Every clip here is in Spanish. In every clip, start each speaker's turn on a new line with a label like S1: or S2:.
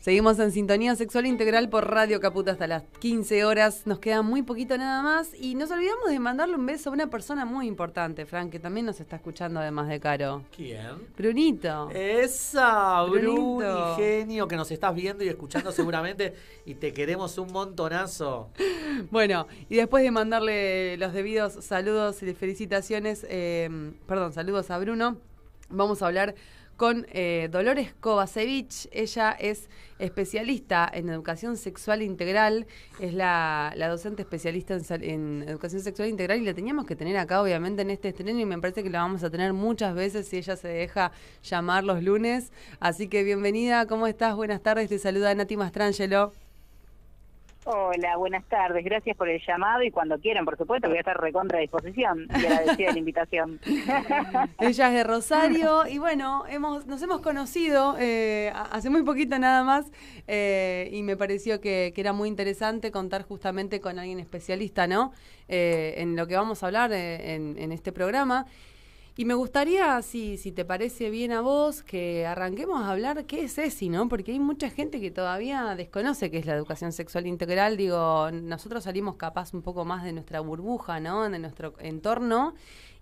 S1: Seguimos en Sintonía Sexual Integral por Radio Caput hasta las 15 horas. Nos queda muy poquito nada más. Y nos olvidamos de mandarle un beso a una persona muy importante, Fran, que también nos está escuchando además de Caro.
S2: ¿Quién?
S1: Brunito.
S2: Esa,
S1: Brunito.
S2: Bruni, genio, que nos estás viendo y escuchando seguramente. Y te queremos un montonazo.
S1: Bueno, y después de mandarle los debidos saludos y felicitaciones, saludos a Bruno, vamos a hablar con Dolores Kovacevic. Ella es especialista en educación sexual integral, es la docente especialista en educación sexual integral y la teníamos que tener acá obviamente en este estreno y me parece que la vamos a tener muchas veces si ella se deja llamar los lunes. Así que bienvenida, ¿cómo estás? Buenas tardes, te saluda Nati Mastrangelo.
S3: Hola, buenas tardes. Gracias por el llamado y cuando quieran, por supuesto, voy a estar recontra disposición y agradecida de la invitación.
S1: Ella es de Rosario y bueno, nos hemos conocido hace muy poquito nada más y me pareció que era muy interesante contar justamente con alguien especialista, ¿no? En lo que vamos a hablar en este programa. Y me gustaría, si te parece bien a vos, que arranquemos a hablar qué es ESI, ¿no? Porque hay mucha gente que todavía desconoce qué es la educación sexual integral. Digo, nosotros salimos capaz un poco más de nuestra burbuja, ¿no? De nuestro entorno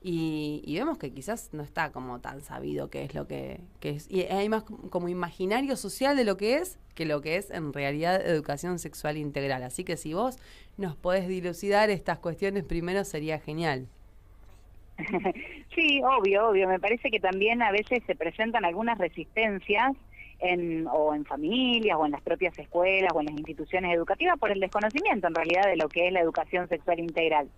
S1: y vemos que quizás no está como tan sabido qué es lo que es. Y hay más como imaginario social de lo que es que lo que es en realidad educación sexual integral. Así que si vos nos podés dilucidar estas cuestiones primero sería genial.
S3: Sí, obvio. Me parece que también a veces se presentan algunas resistencias en familias o en las propias escuelas o en las instituciones educativas por el desconocimiento en realidad de lo que es la educación sexual integral.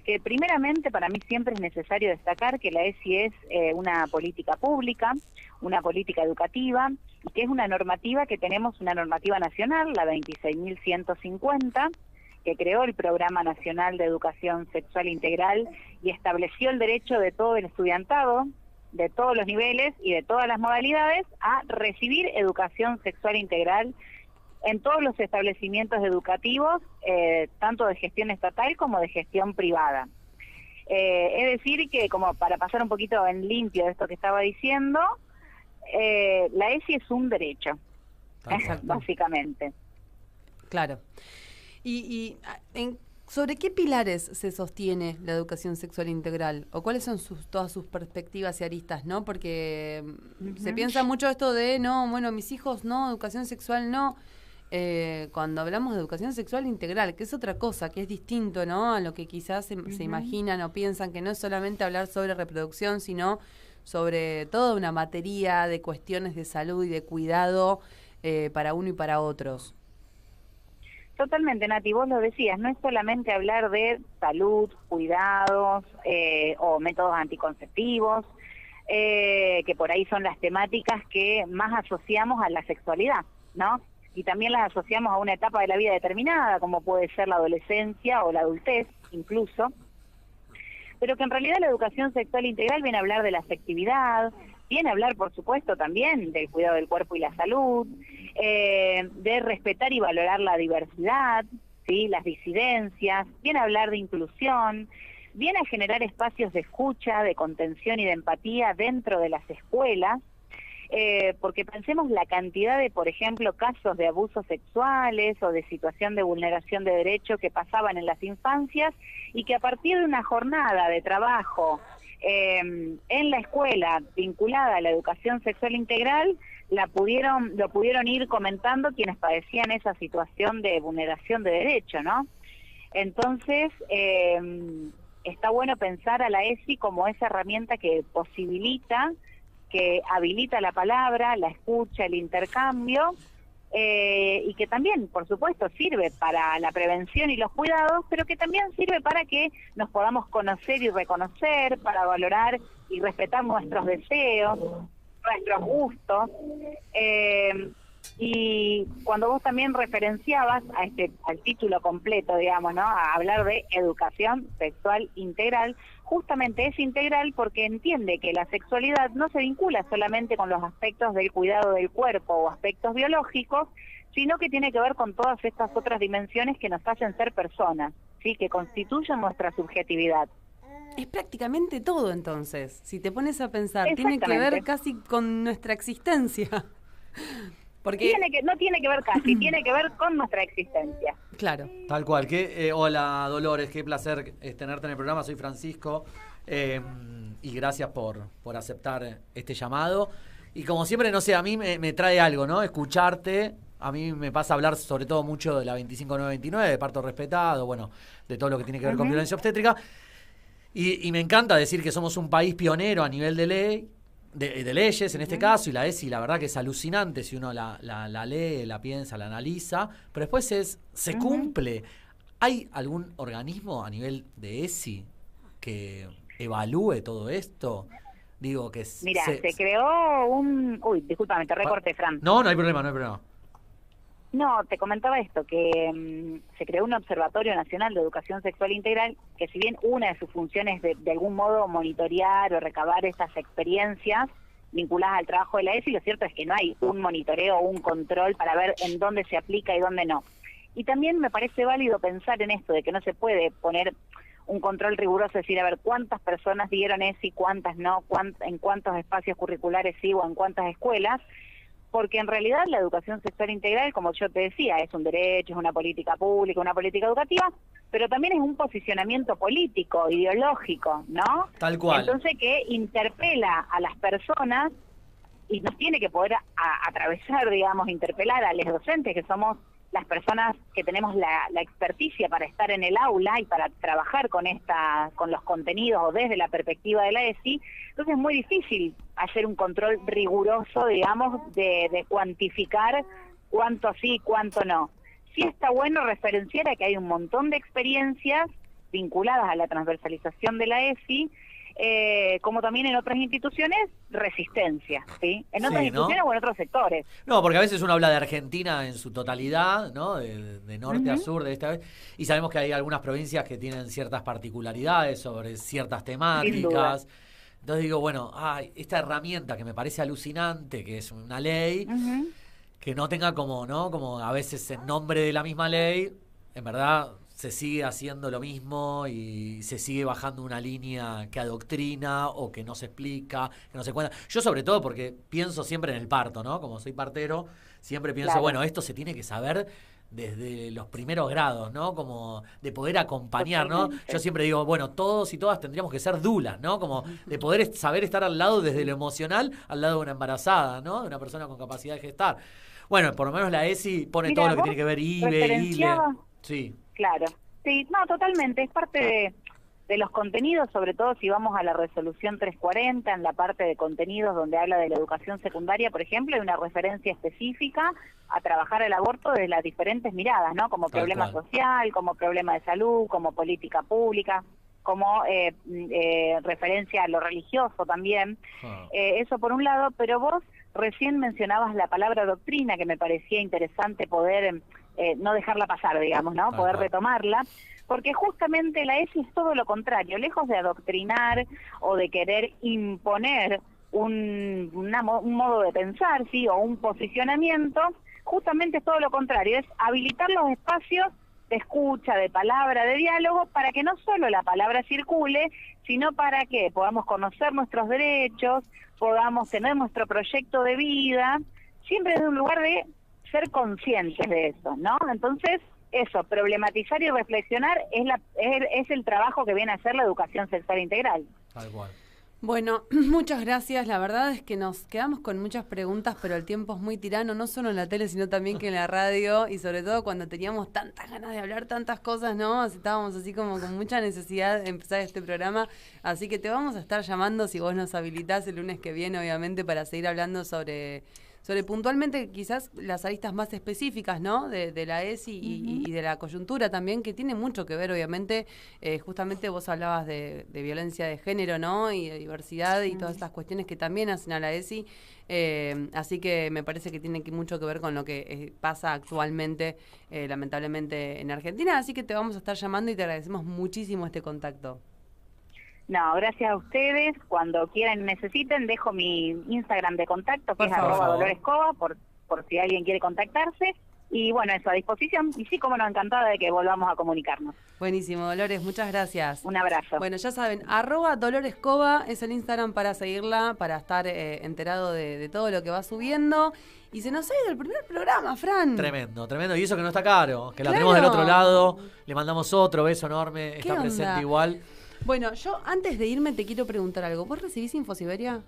S3: Que primeramente para mí siempre es necesario destacar que la ESI es una política pública, una política educativa y que es una normativa que tenemos, una normativa nacional, la 26.150, que creó el Programa Nacional de Educación Sexual Integral y estableció el derecho de todo el estudiantado, de todos los niveles y de todas las modalidades, a recibir educación sexual integral en todos los establecimientos educativos, tanto de gestión estatal como de gestión privada. Es decir que, como para pasar un poquito en limpio de esto que estaba diciendo, la ESI es un derecho, básicamente.
S1: Claro. ¿Sobre qué pilares se sostiene la educación sexual integral? ¿O cuáles son todas sus perspectivas y aristas, no? Porque se piensa mucho esto de, no, bueno, mis hijos no, educación sexual no. Cuando hablamos de educación sexual integral, que es otra cosa, que es distinto, ¿no? A lo que quizás se imaginan o piensan, que no es solamente hablar sobre reproducción, sino sobre toda una materia de cuestiones de salud y de cuidado para uno y para otros.
S3: Totalmente, Nati, vos lo decías, no es solamente hablar de salud, cuidados o métodos anticonceptivos, que por ahí son las temáticas que más asociamos a la sexualidad, ¿no? Y también las asociamos a una etapa de la vida determinada, como puede ser la adolescencia o la adultez incluso, pero que en realidad la educación sexual integral viene a hablar de la afectividad, viene a hablar, por supuesto, también del cuidado del cuerpo y la salud, de respetar y valorar la diversidad, ¿sí? Las disidencias, viene a hablar de inclusión, viene a generar espacios de escucha, de contención y de empatía dentro de las escuelas, porque pensemos la cantidad de, por ejemplo, casos de abusos sexuales o de situación de vulneración de derechos que pasaban en las infancias y que a partir de una jornada de trabajo en la escuela vinculada a la educación sexual integral lo pudieron ir comentando quienes padecían esa situación de vulneración de derecho, ¿no? Entonces está bueno pensar a la ESI como esa herramienta que posibilita, que habilita la palabra, la escucha, el intercambio, y que también, por supuesto, sirve para la prevención y los cuidados, pero que también sirve para que nos podamos conocer y reconocer, para valorar y respetar nuestros deseos, nuestros gustos. Y cuando vos también referenciabas al título completo, digamos, ¿no? A hablar de educación sexual integral, justamente es integral porque entiende que la sexualidad no se vincula solamente con los aspectos del cuidado del cuerpo o aspectos biológicos, sino que tiene que ver con todas estas otras dimensiones que nos hacen ser personas, ¿sí? Que constituyen nuestra subjetividad.
S1: Es prácticamente todo, entonces, si te pones a pensar, tiene que ver casi con nuestra existencia. Porque
S3: no tiene que ver casi, tiene que ver con nuestra existencia.
S1: claro.
S2: Tal cual. Hola Dolores, qué placer tenerte en el programa. Soy Francisco y gracias por aceptar este llamado. Y como siempre, no sé, a mí me trae algo, ¿no? Escucharte. A mí me pasa hablar sobre todo mucho de la 25929, de parto respetado, bueno, de todo lo que tiene que ver con violencia obstétrica. Y me encanta decir que somos un país pionero a nivel de ley, de leyes en este caso, y la ESI la verdad que es alucinante si uno la lee, la piensa, la analiza, pero después se cumple. ¿Hay algún organismo a nivel de ESI que evalúe todo esto? Digo que
S3: Mira, se creó un... Uy, discúlpame, te recorté, Fran.
S2: No hay problema, no hay problema.
S3: No, te comentaba esto, que se creó un Observatorio Nacional de Educación Sexual Integral, que si bien una de sus funciones es de algún modo monitorear o recabar estas experiencias vinculadas al trabajo de la ESI, lo cierto es que no hay un monitoreo o un control para ver en dónde se aplica y dónde no. Y también me parece válido pensar en esto, de que no se puede poner un control riguroso, decir, a ver, cuántas personas dieron ESI, cuántas no, en cuántos espacios curriculares sí o en cuántas escuelas, porque en realidad la educación sexual integral, como yo te decía, es un derecho, es una política pública, una política educativa, pero también es un posicionamiento político, ideológico, ¿no?
S2: Tal cual.
S3: Entonces que interpela a las personas y nos tiene que poder atravesar, digamos, interpelar a los docentes, que somos las personas que tenemos la experticia para estar en el aula y para trabajar con los contenidos o desde la perspectiva de la ESI. Entonces es muy difícil hacer un control riguroso, digamos, de cuantificar cuánto sí, cuánto no. Sí está bueno referenciar a que hay un montón de experiencias vinculadas a la transversalización de la ESI, como también en otras instituciones, resistencia, ¿sí? En otras instituciones o en otros sectores.
S2: No, porque a veces uno habla de Argentina en su totalidad, ¿no? De norte a sur, de esta vez, y sabemos que hay algunas provincias que tienen ciertas particularidades sobre ciertas temáticas. Entonces digo, bueno, esta herramienta que me parece alucinante, que es una ley, que no tenga como a veces en nombre de la misma ley, en verdad se sigue haciendo lo mismo y se sigue bajando una línea que adoctrina o que no se explica, que no se cuenta. Yo sobre todo porque pienso siempre en el parto, ¿no? Como soy partero, siempre pienso, bueno, esto se tiene que saber desde los primeros grados, ¿no? Como de poder acompañar, ¿no? Yo siempre digo, bueno, todos y todas tendríamos que ser dulas, ¿no? Como de poder saber estar al lado desde lo emocional, al lado de una embarazada, ¿no? De una persona con capacidad de gestar. Bueno, por lo menos la ESI pone todo lo que tiene que ver ILE. Sí.
S3: Claro, sí, no, totalmente, es parte de los contenidos, sobre todo si vamos a la resolución 340, en la parte de contenidos donde habla de la educación secundaria, por ejemplo, hay una referencia específica a trabajar el aborto desde las diferentes miradas, ¿no? Como problema social, como problema de salud, como política pública, como referencia a lo religioso también. Eso por un lado, pero vos recién mencionabas la palabra doctrina, que me parecía interesante poder no dejarla pasar, digamos, ¿no? Poder retomarla, porque justamente la ESI es todo lo contrario, lejos de adoctrinar o de querer imponer un modo de pensar, sí, o un posicionamiento, justamente es todo lo contrario, es habilitar los espacios de escucha, de palabra, de diálogo, para que no solo la palabra circule, sino para que podamos conocer nuestros derechos, podamos tener nuestro proyecto de vida, siempre desde un lugar de ser conscientes de eso, ¿no? Entonces, eso, problematizar y reflexionar es el trabajo que viene a hacer la educación sexual integral.
S2: Tal cual.
S1: Bueno, muchas gracias. La verdad es que nos quedamos con muchas preguntas, pero el tiempo es muy tirano, no solo en la tele, sino también que en la radio, y sobre todo cuando teníamos tantas ganas de hablar tantas cosas, ¿no? Estábamos así como con mucha necesidad de empezar este programa, así que te vamos a estar llamando si vos nos habilitás el lunes que viene, obviamente, para seguir hablando sobre puntualmente quizás las aristas más específicas, ¿no? De la ESI y de la coyuntura también, que tiene mucho que ver, obviamente. Justamente vos hablabas de violencia de género, ¿no? Y de diversidad y todas estas cuestiones que también hacen a la ESI. Así que me parece que tiene mucho que ver con lo que pasa actualmente, lamentablemente, en Argentina. Así que te vamos a estar llamando y te agradecemos muchísimo este contacto.
S3: No, gracias a ustedes. Cuando quieran y necesiten, dejo mi Instagram de contacto, que es @DoloresCova, por si alguien quiere contactarse. Y bueno, eso, a disposición. Y sí, como no, encantada de que volvamos a comunicarnos.
S1: Buenísimo, Dolores, muchas gracias.
S3: Un abrazo.
S1: Bueno, ya saben, @DoloresCova es el Instagram para seguirla, para estar enterado de todo lo que va subiendo. Y se nos ha ido el primer programa, Fran.
S2: Tremendo, tremendo. Y eso que no está caro, que la
S1: Claro.
S2: tenemos del otro lado. Le mandamos otro beso enorme, está
S1: onda?
S2: presente igual.
S1: Bueno, yo antes de irme te quiero preguntar algo. ¿Vos recibís Infosiberia?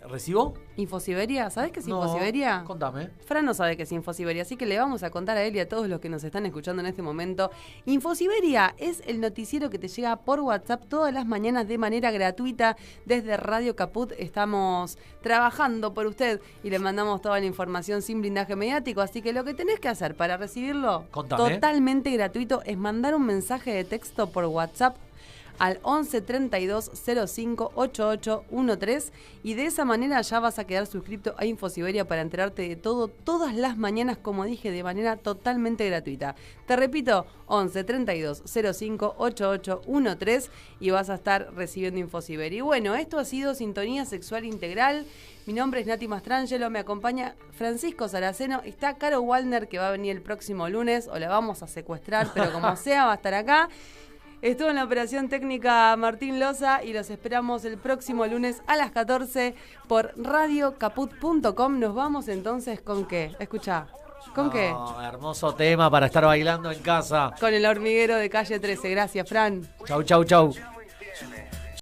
S2: ¿Recibo?
S1: ¿Infosiberia? ¿Sabés qué es
S2: No,
S1: Infosiberia?
S2: contame.
S1: Fran no sabe qué es Infosiberia, así que le vamos a contar a él y a todos los que nos están escuchando en este momento. Infosiberia es el noticiero que te llega por WhatsApp todas las mañanas de manera gratuita. Desde Radio Caput estamos trabajando por usted y le mandamos toda la información sin blindaje mediático. Así que lo que tenés que hacer para recibirlo
S2: Contame.
S1: totalmente gratuito es mandar un mensaje de texto por WhatsApp al 11 32 05 8813 y de esa manera ya vas a quedar suscrito a Infosiberia para enterarte de todo todas las mañanas, como dije, de manera totalmente gratuita. Te repito, 11 32 05 8813 y vas a estar recibiendo Infosiberia. Y bueno, esto ha sido Sintonía Sexual Integral. Mi nombre es Nati Mastrangelo, me acompaña Francisco Saraceno, está Caro Waldner que va a venir el próximo lunes, o la vamos a secuestrar, pero como sea va a estar acá. Estuvo en la operación técnica Martín Loza y los esperamos el próximo lunes a las 14 por radiocaput.com. Nos vamos entonces con qué. Escuchá, ¿con qué?
S2: Hermoso tema para estar bailando en casa.
S1: Con el hormiguero de calle 13. Gracias, Fran.
S2: Chau, chau, chau.